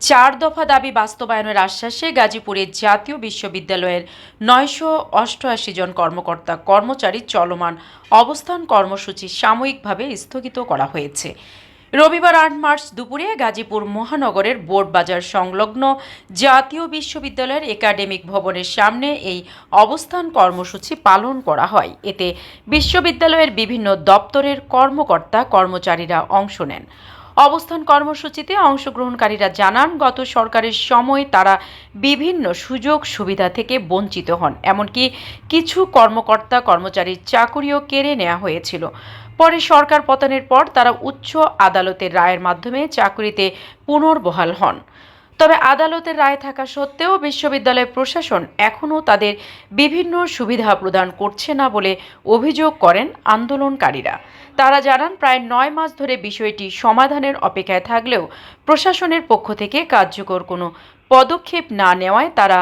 4 দফা দাবি বাস্তবায়নের আশ্বাসে গাজীপুরের জাতীয় বিশ্ববিদ্যালয়ের ৯৮৮ জন কর্মকর্তা কর্মচারী চলমান অবস্থান কর্মসূচি সাময়িকভাবে স্থগিত করা হয়েছে। রবিবার ৮ মার্চ দুপুরে গাজীপুর মহানগরের বোর্ডবাজার সংলগ্ন জাতীয় বিশ্ববিদ্যালয়ের একাডেমিক ভবনের সামনে এই অবস্থান কর্মসূচি পালন করা হয়। এতে বিশ্ববিদ্যালয়ের বিভিন্ন দপ্তরের কর্মকর্তা কর্মচারীরা অংশ নেন। অবস্থান কর্মসূচিতে অংশগ্রহণকারীরা জানান, গত সরকারের সময় তারা বিভিন্ন সুযোগ সুবিধা থেকে বঞ্চিত হন, এমনকি কিছু কর্মকর্তা কর্মচারীর চাকুরিও কেড়ে নেওয়া হয়েছিল। পরে সরকার পতনের পর তারা উচ্চ আদালতের রায়ের মাধ্যমে চাকরিতে পুনর্বহাল হন। তবে আদালতের রায় থাকা সত্ত্বেও বিশ্ববিদ্যালয় প্রশাসন এখনও তাদের বিভিন্ন সুবিধা প্রদান করছে না বলে অভিযোগ করেন আন্দোলনকারীরা। তারা জানান, প্রায় 9 মাস ধরে বিষয়টি সমাধানের অপেক্ষায় থাকলেও প্রশাসনের পক্ষ থেকে কার্যকর কোনো পদক্ষেপ না নেওয়ায় তারা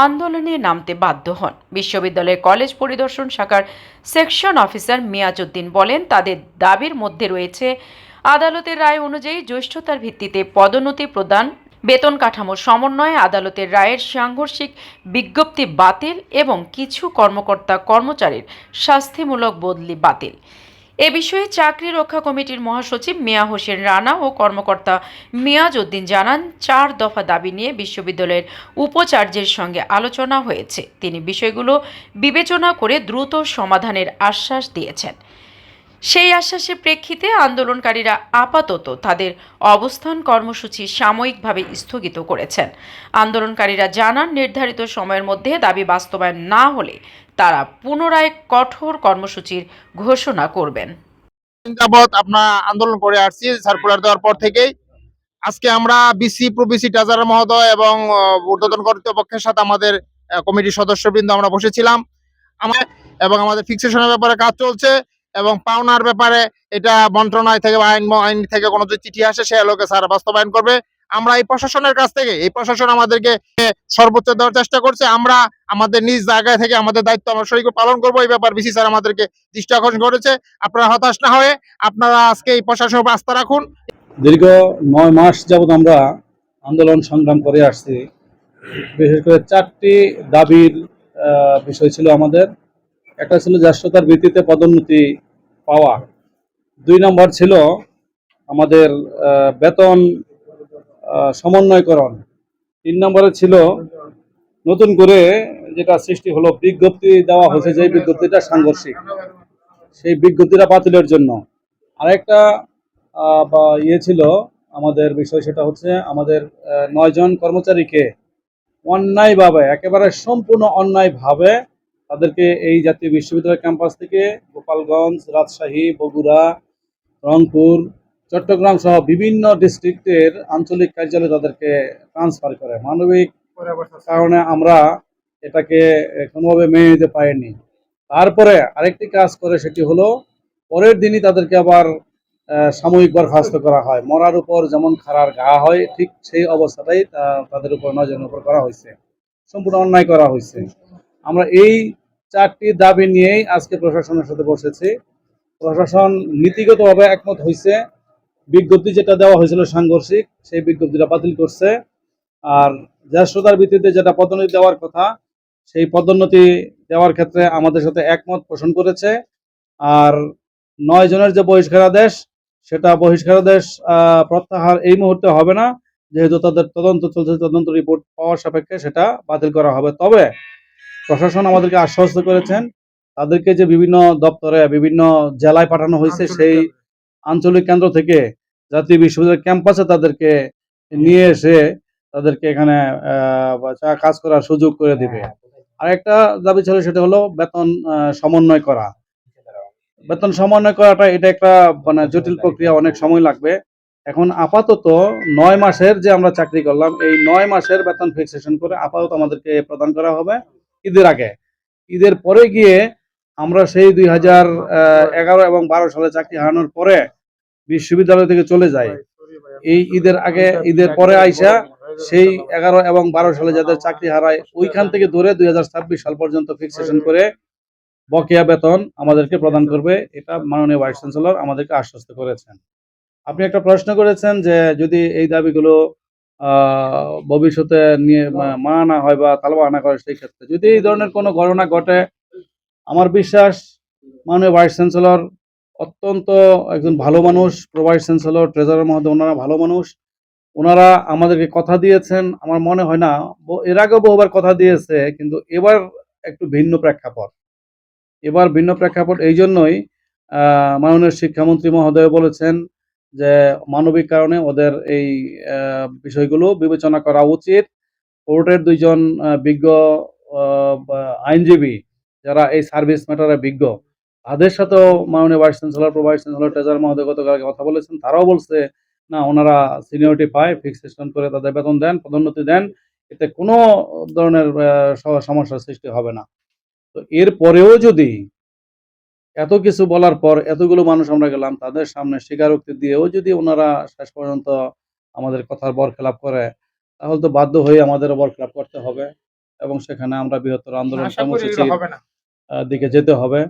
আন্দোলনে নামতে বাধ্য হন। বিশ্ববিদ্যালয়ের কলেজ পরিদর্শন শাখার সেকশন অফিসার মিয়াজউদ্দিন বলেন, তাদের দাবির মধ্যে রয়েছে আদালতের রায় অনুযায়ী জ্যেষ্ঠতার ভিত্তিতে পদোন্নতি প্রদান, বেতন কাঠামো সমন্বয়, আদালতের রায়ের সাংঘর্ষিক বিজ্ঞপ্তি বাতিল এবং কিছু কর্মকর্তা কর্মচারীর শাস্তিমূলক বদলি বাতিল। এ বিষয়ে চাকরি রক্ষা কমিটির মহাসচিব মিয়া হোসেন রানা ও কর্মকর্তা মিয়াজউদ্দিন জানান, 4 দফা দাবি নিয়ে বিশ্ববিদ্যালয়ের উপাচার্যের সঙ্গে আলোচনা হয়েছে। তিনি বিষয়গুলো বিবেচনা করে দ্রুত সমাধানের আশ্বাস দিয়েছেন। সেই আশ্বাসের প্রেক্ষিতে আন্দোলনকারীরা আপাতত তাদের অবস্থান কর্মসূচি সাময়িকভাবে স্থগিত করেছেন। আন্দোলনকারীরা জানান, নির্ধারিত সময়ের মধ্যে দাবি বাস্তবায়ন না হলে তারা পুনরায় কঠোর কর্মসূচির ঘোষণা করবেন। যাবৎ আপনার আন্দোলন করে আসছি সার্কুলার দেওয়ার পর থেকেই। আজকে আমরা বিসি প্রবিসি ট্রেজারার মহোদয় এবং ঊর্ধ্বতন কর্তৃপক্ষের সাথে আমাদের কমিটির সদস্যবৃন্দ আমরা বসেছিলাম এবং আমাদের ফিক্সেশনের ব্যাপারে কাজ চলছে এবং পাওনার ব্যাপারে এটা মন্ত্রণালয় থেকে বা আইন থেকে কোনো যে চিঠি আসে সে আলোকে স্যার বাস্তবায়ন করবে। আমরা এই প্রশাসনের কাছ থেকে, এই প্রশাসন আমাদেরকে সর্বোচ্চ দেওয়ার চেষ্টা করছে। আমরা আমাদের নিজ জায়গায় থেকে আমাদের দায়িত্ব আমরা সঠিক পালন করবো। এই ব্যাপার বিসি স্যার আমাদেরকে দৃষ্টি আকর্ষণ করেছে। আপনারা হতাশ না হয়ে আপনারা আজকে এই প্রশাসনের উপর আস্থা রাখুন। দীর্ঘ 9 মাস যাবৎ আমরা আন্দোলন সংগ্রাম করে আসছি। বিশেষ করে 4টি দাবির বিষয় ছিল আমাদের। একটা ছিল জ্যেষ্ঠতার ভিত্তিতে পদোন্নতি পাওয়া, 2 নম্বর ছিল আমাদের বেতন সমন্বয়করণ, 3 নম্বরে ছিল নতুন করে যেটা সৃষ্টি হলো বিজ্ঞপ্তি দেওয়া হয়েছে, যে বিজ্ঞপ্তিটা সাংঘর্ষিক, সেই বিজ্ঞপ্তিটা বাতিলের জন্য। আরেকটা ছিল আমাদের বিষয়, সেটা হচ্ছে আমাদের 9 জন কর্মচারীকে অন্যায়ভাবে, একেবারে সম্পূর্ণ অন্যায়ভাবে তাদেরকে এই জাতীয় বিশ্ববিদ্যালয় ক্যাম্পাস থেকে গোপালগঞ্জ, রাজশাহী, বগুড়া, রংপুর, চট্টগ্রাম সহ বিভিন্ন ডিস্ট্রিক্টের আঞ্চলিক কার্যালয়ে তাদেরকে ট্রান্সফার করে। মানবিক কারণে আমরা এটাকে কোনোভাবে মেনে নিতে পারিনি। তারপরে আরেকটি কাজ করে, সেটি হলো পরের দিনই তাদেরকে আবার সাময়িক বরখাস্ত করা হয়। মরার উপর যেমন খাড়ার ঘা হয়, ঠিক সেই অবস্থাটাই তাদের উপর, 9 জনের উপর করা হয়েছে। সম্পূর্ণ অন্যায় করা হয়েছে। আমরা এই 4টি দাবি নিয়েই আজকে প্রশাসনের সাথে বসেছি। প্রশাসন নীতিগতভাবে একমত হয়েছে। বিজ্ঞপ্তি যেটা দেওয়া হয়েছিল সাংঘর্ষিক, সেই বিজ্ঞপ্তিটা বাতিল করছে। আর জ্যেষ্ঠতার ভিত্তিতে যেটা পদোন্নতি দেওয়ার কথা, সেই পদোন্নতি দেওয়ার ক্ষেত্রে আমাদের সাথে একমত পোষণ করেছে। আর 9 জনের যে বহিষ্কারাদেশ, সেটা বহিষ্কারাদেশ প্রত্যাহার এই মুহূর্তে হবে না, যেহেতু তাদের তদন্ত চলছে। তদন্ত রিপোর্ট পাওয়ার সাপেক্ষে সেটা বাতিল করা হবে। তবে প্রশাসন আমাদেরকে আশ্বস্ত করেছেন, তাদেরকে যে বিভিন্ন দপ্তরে, বিভিন্ন জেলায় পাঠানো হয়েছে, সেই আঞ্চলিক কেন্দ্র থেকে জাতীয় বিশ্ববিদ্যালয় ক্যাম্পাসে তাদেরকে নিয়ে এসে তাদেরকে এখানে কাজ করার সুযোগ করে দিবে। আরেকটা দাবি ছিল, সেটা হলো বেতন সমন্বয় করা। বেতন সমন্বয় করাটা এটা একটা জটিল প্রক্রিয়া, অনেক সময় লাগবে। এখন আপাতত 9 মাসের যে আমরা চাকরি করলাম, এই 9 মাসের বেতন ফিক্সেশন করে আপাতত আমাদেরকে প্রদান করা হবে ঈদের আগে। ঈদের পরে গিয়ে আমরা সেই 2011 এবং 12 সালে চাকরি হারানোর পরে বিশ্ববিদ্যালয় থেকে চলে যাই। এই ঈদের আগে, ঈদের পরে আইসা সেই 11 এবং 12 সালে যাদের চাকরি হারায়, ওইখান থেকে ধরে 2026 সাল পর্যন্ত ফিক্সেশন করে বকেয়া বেতন আমাদেরকে প্রদান করবে। এটা মাননীয় ভাইস চ্যান্সেলর আমাদেরকে আশ্বস্ত করেছেন। আপনি একটা প্রশ্ন করেছেন যে যদি এই দাবিগুলো ভবিষ্যতে নিয়ে মানা না হয় বা তালবা আনা করে, সেই ক্ষেত্রে যদি এই ধরনের কোনো ঘটনা ঘটে, আমার বিশ্বাস মাননীয় ভাইস চ্যান্সেলর অত্যন্ত একজন ভালো মানুষ, প্রো ভাইস চ্যান্সেলর, ট্রেজারার মহোদয় ওনারা ভালো মানুষ। ওনারা আমাদেরকে কথা দিয়েছেন, আমার মনে হয় না এর আগেও বহুবার কথা দিয়েছে, কিন্তু এবার একটু ভিন্ন প্রেক্ষাপট। এবার ভিন্ন প্রেক্ষাপট এই জন্যই, মাননীয় শিক্ষামন্ত্রী মহোদয় বলেছেন যে মানবিক কারণে ওদের এই বিষয়গুলো বিবেচনা করা উচিত। কোর্টের দুইজন বিজ্ঞ আইনজীবী যারা এই সার্ভিস ম্যাটারে বিজ্ঞ, তাদের সাথেও মাননীয় vice chancellor, pro vice chancellor, treasurer মহোদয় গতকাল কথা বলেছেন। তারাও বলছে না, ওনারা সিনিয়রিটি পায়, ফিক্সেশন করে তাদের বেতন দেন, পদোন্নতি দেন, এতে কোনো ধরনের সমস্যার সৃষ্টি হবে না। তো এরপরেও যদি এত কিছু বলার পর এতগুলো মানুষ আমরা গেলাম, তাদের সামনে স্বীকারোক্তি দিয়েও যদি ওনারা শেষ পর্যন্ত আমাদের কথার বরখেলাপ করে, তাহলে তো বাধ্য হয়ে আমাদেরও বরখেলাপ করতে হবে এবং সেখানে আমরা বৃহত্তর আন্দোলন আশা করি এগুলো কর্মসূচির হবে না। দিকে যেতে হবে।